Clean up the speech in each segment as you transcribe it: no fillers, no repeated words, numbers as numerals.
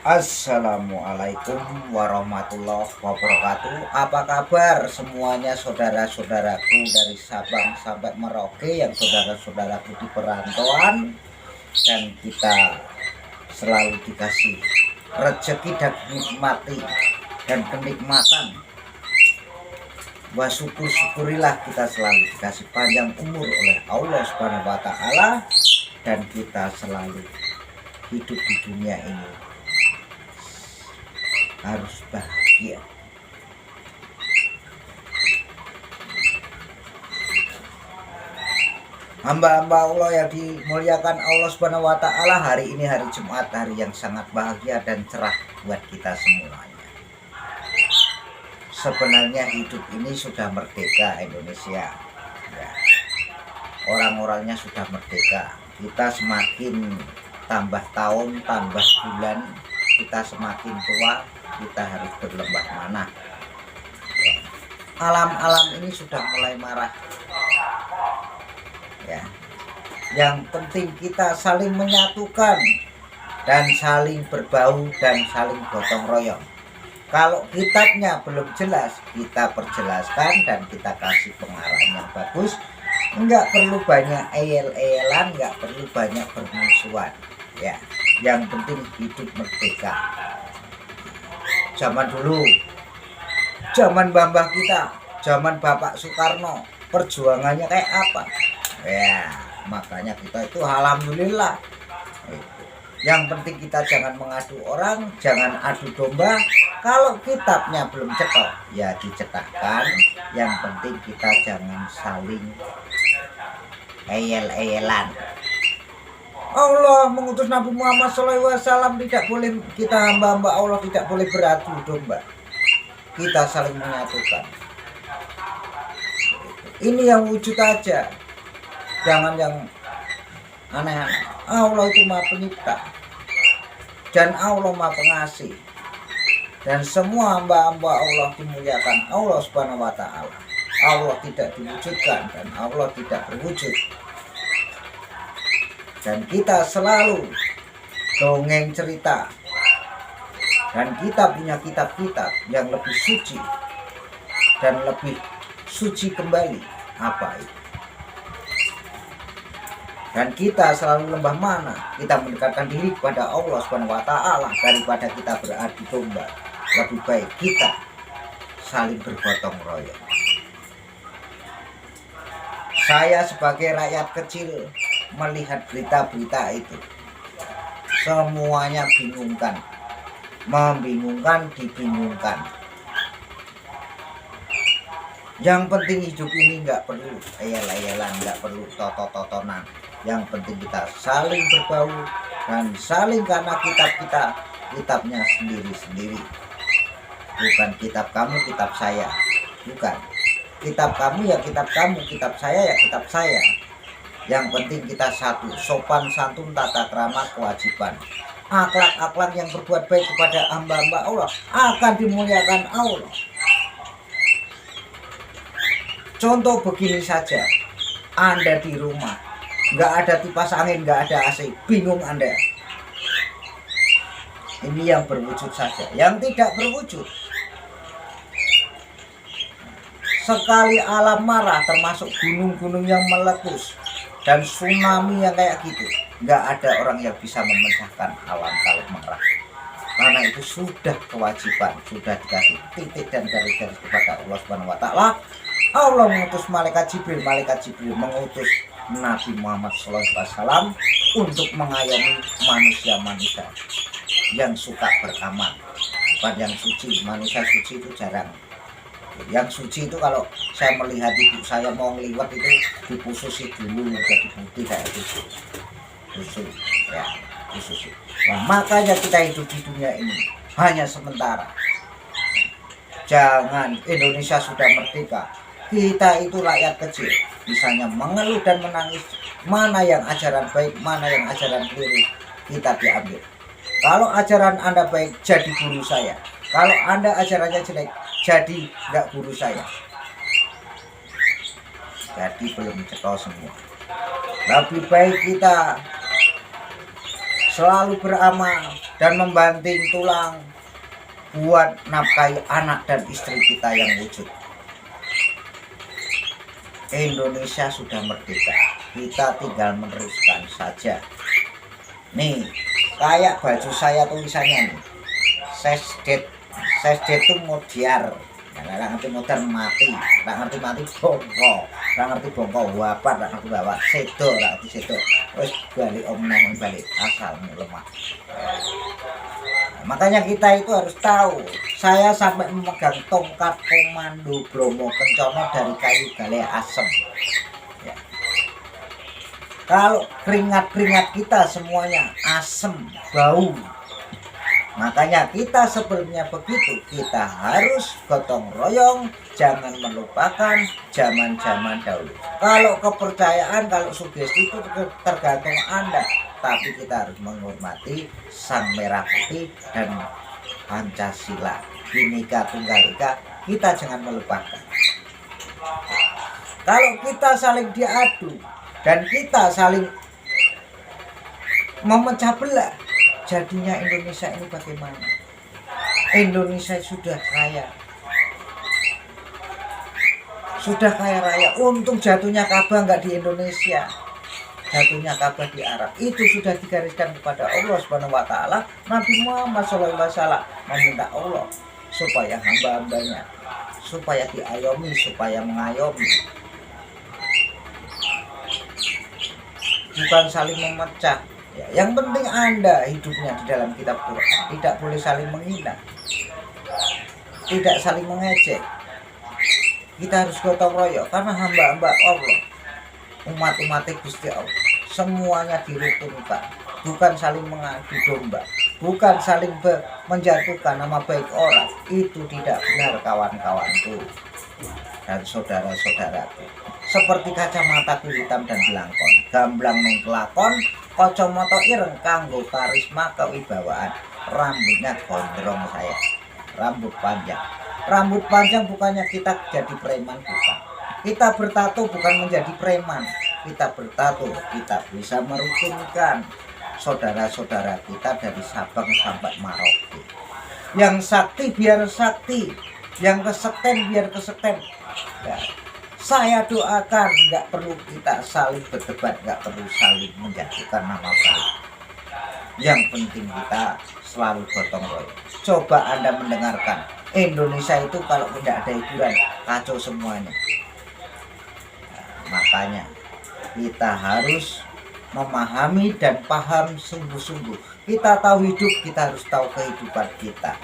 Assalamualaikum warahmatullahi wabarakatuh. Apa kabar semuanya saudara-saudaraku dari Sabang sampai Merauke, yang saudara-saudaraku di perantauan, dan kita selalu dikasih rezeki dan nikmati dan kenikmatan. Wah, syukur-syukurilah kita selalu dikasih panjang umur oleh Allah Subhanahu wa taala, dan kita selalu hidup di dunia ini harus bahagia. Hamba-hamba Allah yang dimuliakan Allah Subhanahu wa taala, hari ini hari Jumat, hari yang sangat bahagia dan cerah buat kita semuanya. Sebenarnya hidup ini sudah merdeka Indonesia. Ya. Orang-orangnya sudah merdeka. Kita semakin tambah tahun, tambah bulan, kita semakin tua, kita harus berlembah mana. Ya. Alam-alam ini sudah mulai marah. Ya. Yang penting kita saling menyatukan dan saling berbau dan saling gotong royong. Kalau kitabnya belum jelas, kita perjelaskan dan kita kasih pengarahan yang bagus. Enggak perlu banyak eyel-eyelan, enggak perlu banyak bermusuhan. Ya, yang penting hidup merdeka. Zaman dulu, zaman mbah kita, zaman Bapak Soekarno, perjuangannya kayak apa? Ya, makanya kita itu alhamdulillah. Yang penting kita jangan mengadu orang, jangan adu domba. Kalau kitabnya belum cetok, ya dicetakkan. Yang penting kita jangan saling eyel-eyelan. Allah mengutus Nabi Muhammad SAW, tidak boleh kita hamba-hamba Allah tidak boleh beradu domba. Kita saling menyatukan. Ini yang wujud aja. Jangan yang aneh-aneh. Allah itu Maha Pencipta dan Allah Maha Pengasih, dan semua hamba-hamba Allah dimuliakan Allah Subhanahu wa taala. Allah tidak diwujudkan dan Allah tidak berwujud. Dan kita selalu dongeng cerita, dan kita punya kitab-kitab yang lebih suci dan lebih suci kembali. Apa itu? Dan kita selalu lembah mana, kita mendekatkan diri kepada Allah Subhanahu wa taala daripada kita beradu domba. Lebih baik kita saling bergotong royong. Saya sebagai rakyat kecil melihat berita-berita itu, semuanya bingungkan, membingungkan, dibingungkan. Yang penting hidup ini nggak perlu eyel-eyelan, nggak perlu toto-totonan. Yang penting kita saling berbau dan saling, karena kitabnya sendiri-sendiri. Bukan kitab kamu, kitab saya. Bukan. Kitab kamu ya kitab kamu, kitab saya ya kitab saya. Yang penting kita satu, sopan santun, tata krama, kewajiban. Akhlak-akhlak yang berbuat baik kepada hamba-hamba Allah akan dimuliakan Allah. Contoh begini saja, Anda di rumah, nggak ada kipas angin, nggak ada AC, bingung Anda. Ini yang berwujud saja, yang tidak berwujud. Sekali alam marah, termasuk gunung-gunung yang meletus dan tsunami yang kayak gitu, nggak ada orang yang bisa memecahkan alam kalau marah. Karena itu sudah kewajiban, sudah dikasih titik dan garis-garis kepada Allah Subhanahu wa taala. Allah mengutus malaikat Jibril mengutus Nabi Muhammad SAW untuk mengayomi manusia-manusia yang suka beramal, bukan yang suci. Manusia suci itu jarang. Yang suci itu kalau saya melihat ibu saya mau ngeliwat itu dipususi dulu jadi putih kayak gitu. Susu, ya, susu. Nah, makanya kita hidup di dunia ini hanya sementara. Jangan, Indonesia sudah merdeka. Kita itu rakyat kecil, misalnya mengeluh dan menangis, mana yang ajaran baik, mana yang ajaran keliru, kita diambil. Kalau ajaran Anda baik, jadi guru saya. Kalau Anda ajarannya jelek, jadi nggak guru saya. Jadi belum cetol semua. Lebih baik kita selalu beramal dan membanting tulang buat nafkahi anak dan istri kita yang wujud. Indonesia sudah merdeka, kita tinggal meneruskan saja. Nih, kayak baju saya tulisannya nih, sesdet itu modiar. Nggak ngerti modern mati, nggak ngerti mati bongko, nggak ngerti bongko wapat, nggak ngerti bawa sedo, nggak ngerti sedo. Terus balik omneng balik asalmu lemah. Makanya kita itu harus tahu. Saya sampai memegang tongkat komando Bromo Kencono dari kayu gale asem. Ya. Kalau keringat-keringat kita semuanya asem, bau. Makanya kita sebelumnya begitu, kita harus gotong royong, jangan melupakan zaman-zaman dahulu. Kalau kepercayaan, kalau sugesti itu tergantung Anda, tapi kita harus menghormati Sang Merah Putih dan Pancasila, Bhinneka Tunggal Ika, kita jangan melupakan. Kalau kita saling diadu dan kita saling memecah belah, jadinya Indonesia ini bagaimana? Indonesia sudah kaya raya. Untung jatuhnya Ka'bah nggak di Indonesia, jatuhnya Ka'bah di Arab. Itu sudah digariskan kepada Allah Subhanahu Wa Taala. Nabi Muhammad SAW meminta Allah supaya hamba-hambanya supaya diayomi, supaya mengayomi, bukan saling memecah. Ya, yang penting Anda hidupnya di dalam kitab Quran, tidak boleh saling menghina, tidak saling mengejek. Kita harus gotong royong karena hamba-hamba Allah, umat-umat Gusti Allah, semuanya dirukunkan, bukan saling mengadu domba, bukan saling menjatuhkan nama baik orang. Itu tidak benar kawan-kawanku dan saudara-saudaraku. Seperti kacamataku hitam dan belangkon, gamblang neng kelakon, kacamata ireng kanggo karisma kewibawaan. Rambutnya gondrong saya, rambut panjang. Rambut panjang bukannya kita jadi preman, bukan. Kita bertato bukan menjadi preman. Kita bertato, kita bisa merukunkan saudara-saudara kita dari Sabang sampai Merauke. Yang sakti biar sakti, yang kesekten biar kesekten. Ya. Saya doakan nggak perlu kita saling berdebat, nggak perlu saling menjatuhkan nama baik. Yang penting kita selalu gotong royong. Coba Anda mendengarkan, Indonesia itu kalau tidak ada hiburan kacau semuanya. Nah, makanya kita harus memahami dan paham sungguh-sungguh. Kita tahu hidup, kita harus tahu kehidupan kita.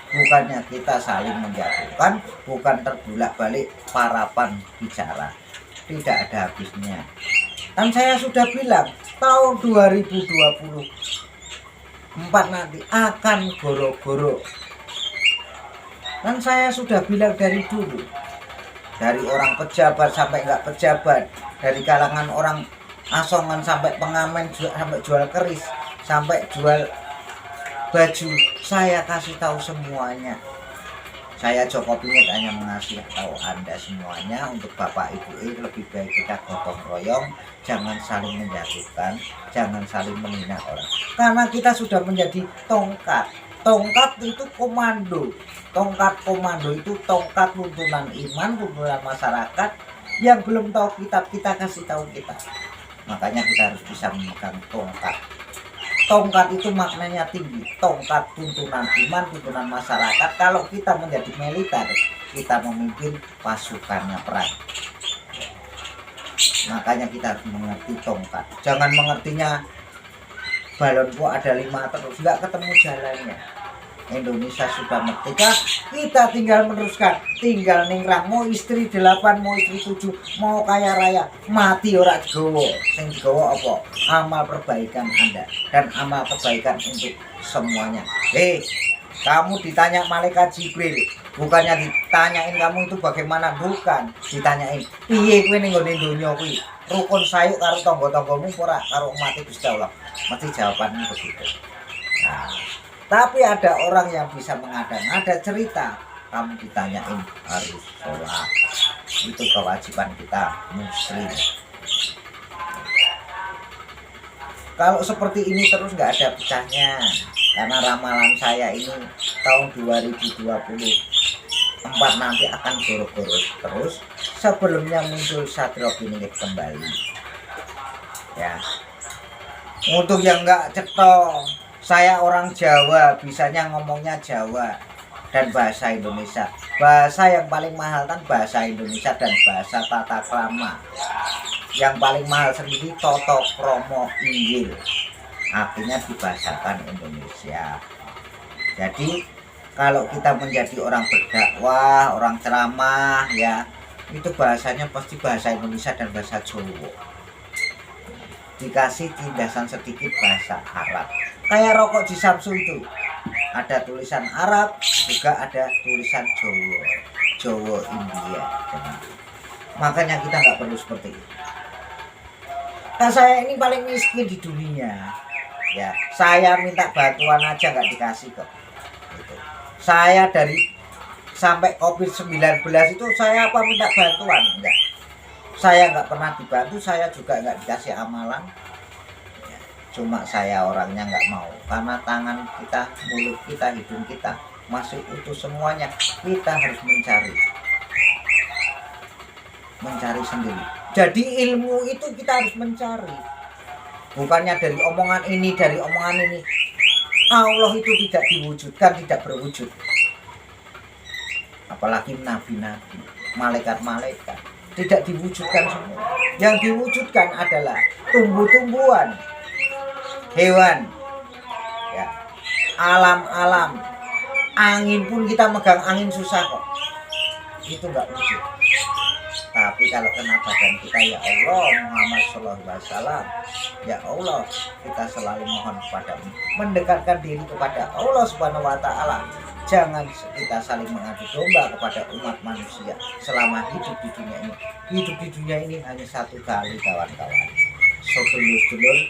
Bukannya kita saling menjatuhkan, bukan terbulak-balik parapan bicara. Tidak ada habisnya. Kan saya sudah bilang, tahun 2024 nanti akan goro-goro. Kan saya sudah bilang dari dulu. Dari orang pejabat sampai nggak pejabat, dari kalangan orang asongan sampai pengamen, sampai jual keris, sampai jual baju, saya kasih tahu semuanya. Saya Joko Pingit hanya mengasih tahu Anda semuanya. Untuk Bapak Ibu lebih baik kita gotong royong, jangan saling menjatuhkan, jangan saling menghina orang. Karena kita sudah menjadi tongkat. Tongkat itu komando. Tongkat komando itu tongkat tuntunan iman, tuntunan masyarakat. Yang belum tahu kitab, kita kasih tahu kita. Makanya kita harus bisa memegang tongkat. Tongkat itu maknanya tinggi, tongkat tuntunan iman, tuntunan masyarakat. Kalau kita menjadi militer, kita memimpin pasukannya perang. Makanya kita harus mengerti tongkat. Jangan mengertinya balonku ada 5 terus, nggak ketemu jalannya. Indonesia sudah merdeka, kita tinggal meneruskan, tinggal ningrah. Mau istri 8, mau istri 7, mau kaya raya, mati ora digowo. Sing digowo apa? Amal perbaikan Anda dan amal kebaikan untuk semuanya. Kamu ditanya malaikat Jibril, bukannya ditanyain kamu itu bagaimana, bukan, ditanyain piye kowe ning nggone donya kuwi, rukun sayuk karo tangga-tanggamu ora karo umat Gusti Allah. Mesti jawabannya begitu. Nah, tapi ada orang yang bisa mengada-ngada cerita, kamu ditanyain harus sholat. Itu kewajiban kita muslim. Kalau seperti ini terus nggak ada pecahnya. karena ramalan saya ini tahun 2024 nanti akan goro-goro terus sebelumnya muncul Satrio Piningit kembali ya. Untuk yang enggak cetok, saya orang Jawa, bisanya ngomongnya Jawa dan bahasa Indonesia. Bahasa yang paling mahal kan bahasa Indonesia dan bahasa tata krama. Yang paling mahal sendiri Toto Kromo Inggil, artinya dibahasakan Indonesia. Jadi kalau kita menjadi orang berdakwah, orang ceramah ya, itu bahasanya pasti bahasa Indonesia dan bahasa Jawa. Dikasih tindasan sedikit bahasa Arab. Kayak rokok di Samsu itu ada tulisan Arab, juga ada tulisan Jawa, Jawa India. Makanya kita nggak perlu seperti itu. Nah, saya ini paling miskin di dunia ya. Saya minta bantuan aja nggak dikasih kok gitu. Saya dari sampai COVID-19 itu saya apa minta bantuan enggak. Saya nggak pernah dibantu, saya juga nggak dikasih amalan ya. Cuma saya orangnya nggak mau, karena tangan kita, mulut kita, hidung kita masih utuh semuanya. Kita harus mencari sendiri. Jadi ilmu itu kita harus mencari, bukannya dari omongan ini, dari omongan ini. Allah itu tidak diwujudkan, tidak berwujud. Apalagi nabi-nabi, malaikat-malaikat, tidak diwujudkan semua. Yang diwujudkan adalah tumbuh-tumbuhan, hewan ya, alam-alam. Angin pun kita megang angin susah kok, itu enggak wujud. Tapi kalau kena badan kita, ya Allah Muhammad SAW, ya Allah, kita selalu mohon kepadamu, mendekatkan diri kepada Allah Subhanahu wa Ta'ala. Jangan kita saling mengadu domba kepada umat manusia selama hidup di dunia ini. Hidup di dunia ini hanya satu kali, kawan-kawan. Sedulur-sedulur,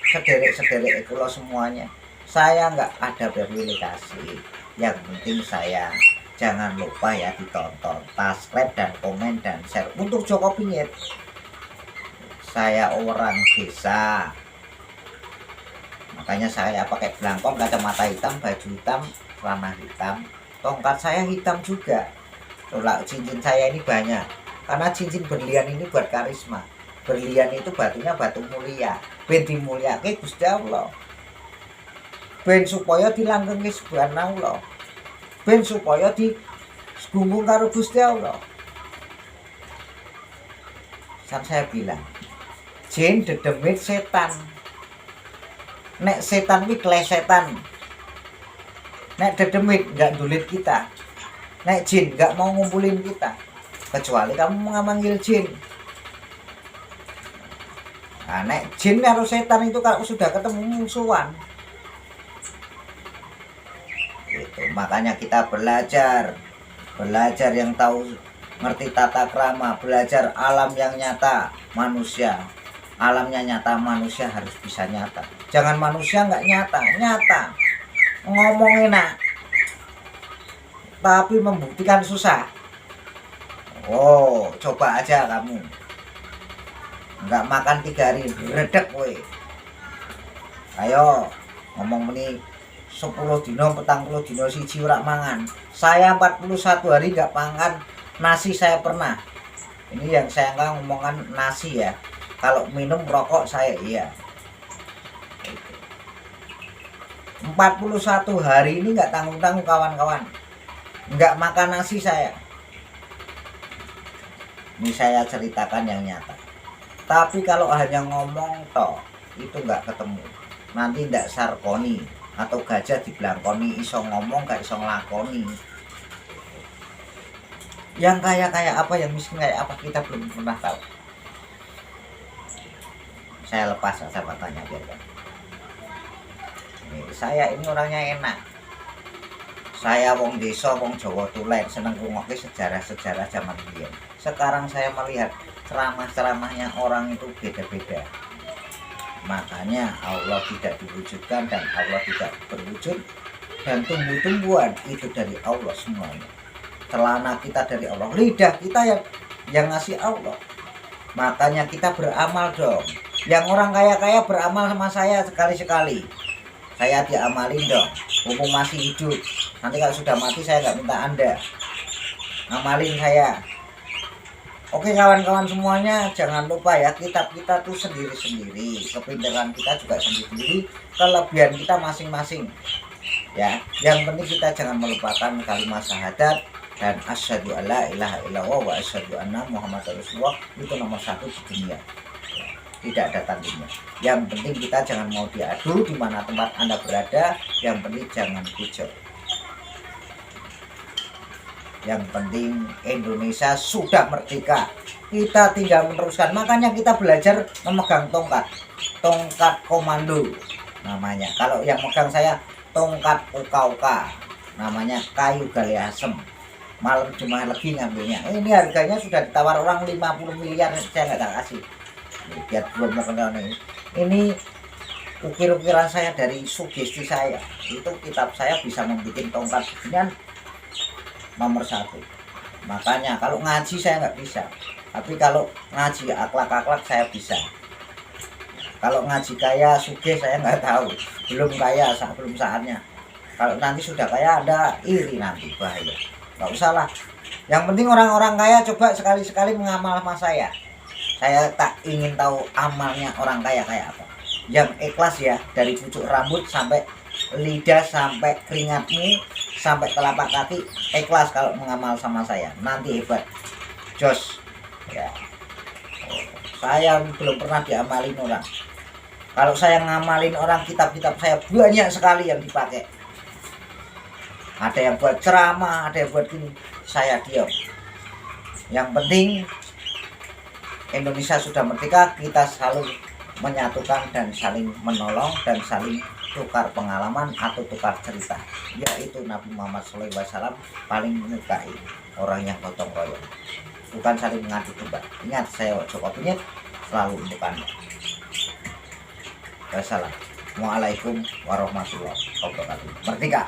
sederek-sederek kula semuanya, saya nggak ada berwilekasi. Yang penting saya, jangan lupa ya ditonton, subscribe dan komen dan share untuk Joko Pingit. Saya orang desa, makanya saya pakai belangkon, kacamata hitam, baju hitam, celana hitam, tongkat saya hitam juga. Tolak cincin saya ini banyak, karena cincin berlian ini buat karisma. Berlian itu batunya batu mulia, ben dimulyake Gusti Allah, ben supaya dilanggengke subhanallah, ben supaya digunggung karo Gusti Allah. Kan saya bilang, jin dedemit setan. Nek setan ini klesetan, nek dedemit nggak dulit kita, nek jin nggak mau ngumpulin kita, kecuali kamu memanggil jin. Nah, nek jin karo setan itu kalau sudah ketemu musuhan. Itu makanya kita belajar yang tahu, ngerti tata krama, belajar alam yang nyata manusia. Alamnya nyata, manusia harus bisa nyata. Jangan manusia nggak nyata, ngomong enak, tapi membuktikan susah. Oh, coba aja kamu, nggak makan 3 hari, redek weh. Ayo ngomong ini 10 dino, 40 dino siji ora mangan. Saya 41 hari nggak makan nasi saya pernah. Ini yang saya nggak ngomongan nasi ya. Kalau minum rokok saya iya. 41 hari ini nggak tanggung-tanggung kawan-kawan, nggak makan nasi saya. Ini saya ceritakan yang nyata. Tapi kalau hanya ngomong toh, itu nggak ketemu. Nanti ndak sarkoni atau gajah dibelangkoni, iso ngomong gak iso ngelakoni. Yang kaya apa, yang miskin kayak apa, kita belum pernah tahu. Saya lepas kacamatanya biarkan. Saya ini orangnya enak. Saya wong desa, wong Jawa tulen, seneng ngrungokke sejarah-sejarah zaman dulu. Sekarang saya melihat ceramah-ceramahnya orang itu beda-beda. Makanya Allah tidak diwujudkan dan Allah tidak berwujud. Dan tumbuh-tumbuhan itu dari Allah semuanya. Celana kita dari Allah, lidah kita yang ngasih Allah. Makanya kita beramal dong. Yang orang kaya-kaya beramal sama saya sekali-sekali. saya diamalin dong, mumpung masih hidup. Nanti kalau sudah mati saya nggak minta Anda ngamalin saya. Oke kawan-kawan semuanya, jangan lupa ya, kitab kita tuh sendiri-sendiri, kepintaran kita juga sendiri-sendiri, kelebihan kita masing-masing ya. Yang penting kita jangan melupakan kalimat syahadat dan asyhadu alla ilaha illallah wa asyhadu anna muhammadar rasulullah, itu nomor 1 di dunia, tidak ada tandingnya. Yang penting kita jangan mau diadu di mana tempat Anda berada, yang penting jangan kicau. Yang penting Indonesia sudah merdeka, kita tinggal meneruskan. Makanya kita belajar memegang tongkat komando namanya. Kalau yang megang saya tongkat uka-uka, namanya kayu gali asem. Malam cuma lagi ngambilnya. Ini harganya sudah ditawar orang 50 miliar, saya nggak kasih. Biar belum mengenal ini ukir-ukiran saya dari sugesti saya. Itu kitab saya bisa membuat tongkat beginian nomor 1. Makanya kalau ngaji saya nggak bisa, tapi kalau ngaji akhlak saya bisa. Kalau ngaji kaya sugih saya nggak tahu, belum kaya, belum saatnya. Kalau nanti sudah kaya Anda iri, nanti bahaya. Nggak usah lah, yang penting orang-orang kaya coba sekali-sekali mengamal sama saya tak ingin tahu amalnya orang kaya kayak apa, yang ikhlas ya, dari pucuk rambut sampai lidah, sampai keringatmu, sampai telapak kaki ikhlas kalau mengamal sama saya, nanti hebat jos ya. Saya belum pernah diamalin orang. Kalau saya ngamalin orang, kitab-kitab saya banyak sekali yang dipakai, ada yang buat ceramah, ada yang buat gini, saya diam. Yang penting Indonesia sudah merdeka, kita selalu menyatukan dan saling menolong dan saling tukar pengalaman atau tukar cerita, yaitu Nabi Muhammad SAW paling menyukai orang yang gotong royong, bukan saling mengadu domba. Ingat, saya Joko Pinyit selalu untuk Anda. Wassalamualaikum warahmatullahi wabarakatuh. Merdeka.